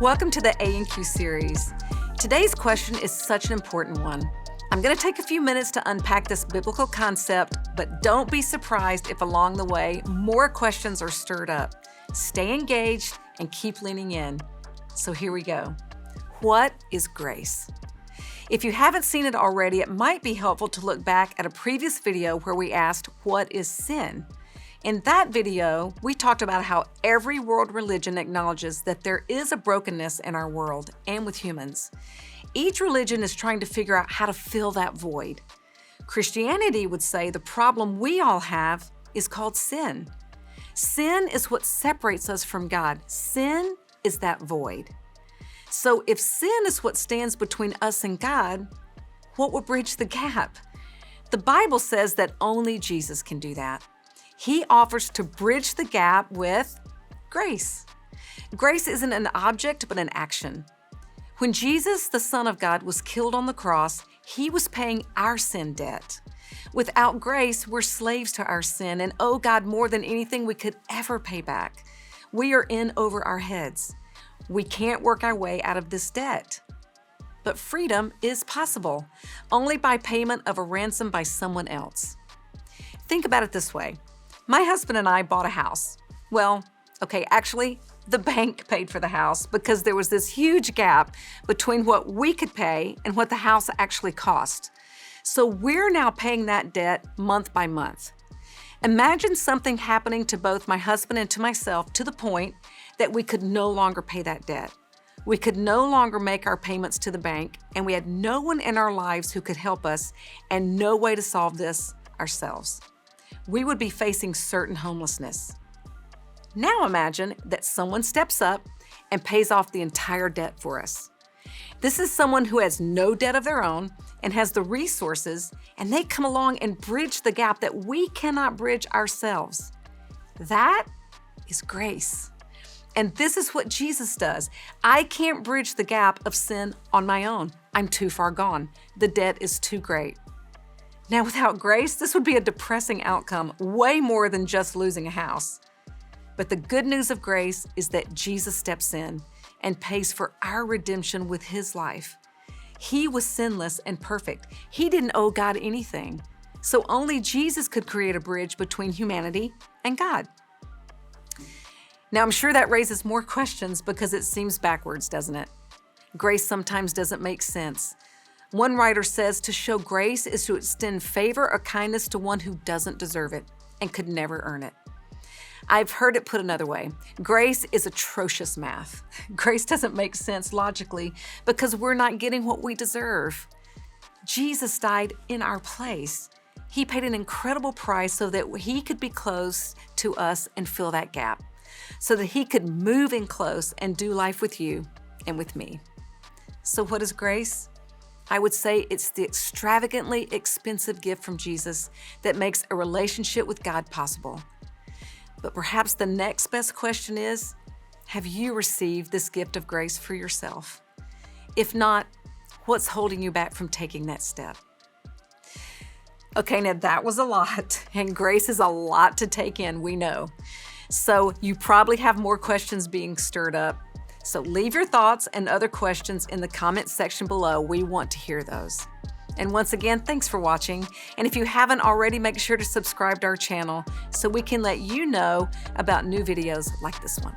Welcome to the A&Q series. Today's question is such an important one. I'm going to take a few minutes to unpack this biblical concept, but don't be surprised if along the way more questions are stirred up. Stay engaged and keep leaning in. So here we go. What is grace? If you haven't seen it already, it might be helpful to look back at a previous video where we asked, what is sin? In that video, we talked about how every world religion acknowledges that there is a brokenness in our world and with humans. Each religion is trying to figure out how to fill that void. Christianity would say the problem we all have is called sin. Sin is what separates us from God. Sin is that void. So if sin is what stands between us and God, what will bridge the gap? The Bible says that only Jesus can do that. He offers to bridge the gap with grace. Grace isn't an object, but an action. When Jesus, the Son of God, was killed on the cross, He was paying our sin debt. Without grace, we're slaves to our sin and owe God more than anything we could ever pay back. We are in over our heads. We can't work our way out of this debt. But freedom is possible, only by payment of a ransom by someone else. Think about it this way. My husband and I bought a house. Actually, the bank paid for the house because there was this huge gap between what we could pay and what the house actually cost. So we're now paying that debt month by month. Imagine something happening to both my husband and to myself to the point that we could no longer pay that debt. We could no longer make our payments to the bank, and we had no one in our lives who could help us and no way to solve this ourselves. We would be facing certain homelessness. Now imagine that someone steps up and pays off the entire debt for us. This is someone who has no debt of their own and has the resources, and they come along and bridge the gap that we cannot bridge ourselves. That is grace. And this is what Jesus does. I can't bridge the gap of sin on my own. I'm too far gone. The debt is too great. Now, without grace, this would be a depressing outcome, way more than just losing a house. But the good news of grace is that Jesus steps in and pays for our redemption with His life. He was sinless and perfect. He didn't owe God anything. So only Jesus could create a bridge between humanity and God. Now, I'm sure that raises more questions because it seems backwards, doesn't it? Grace sometimes doesn't make sense. One writer says to show grace is to extend favor or kindness to one who doesn't deserve it and could never earn it. I've heard it put another way. Grace is atrocious math. Grace doesn't make sense logically because we're not getting what we deserve. Jesus died in our place. He paid an incredible price so that He could be close to us and fill that gap, so that He could move in close and do life with you and with me. So what is grace? I would say it's the extravagantly expensive gift from Jesus that makes a relationship with God possible. But perhaps the next best question is, have you received this gift of grace for yourself? If not, what's holding you back from taking that step? Okay, now that was a lot, and grace is a lot to take in, we know. So you probably have more questions being stirred up. So leave your thoughts and other questions in the comment section below. We want to hear those. And once again, thanks for watching. And if you haven't already, make sure to subscribe to our channel so we can let you know about new videos like this one.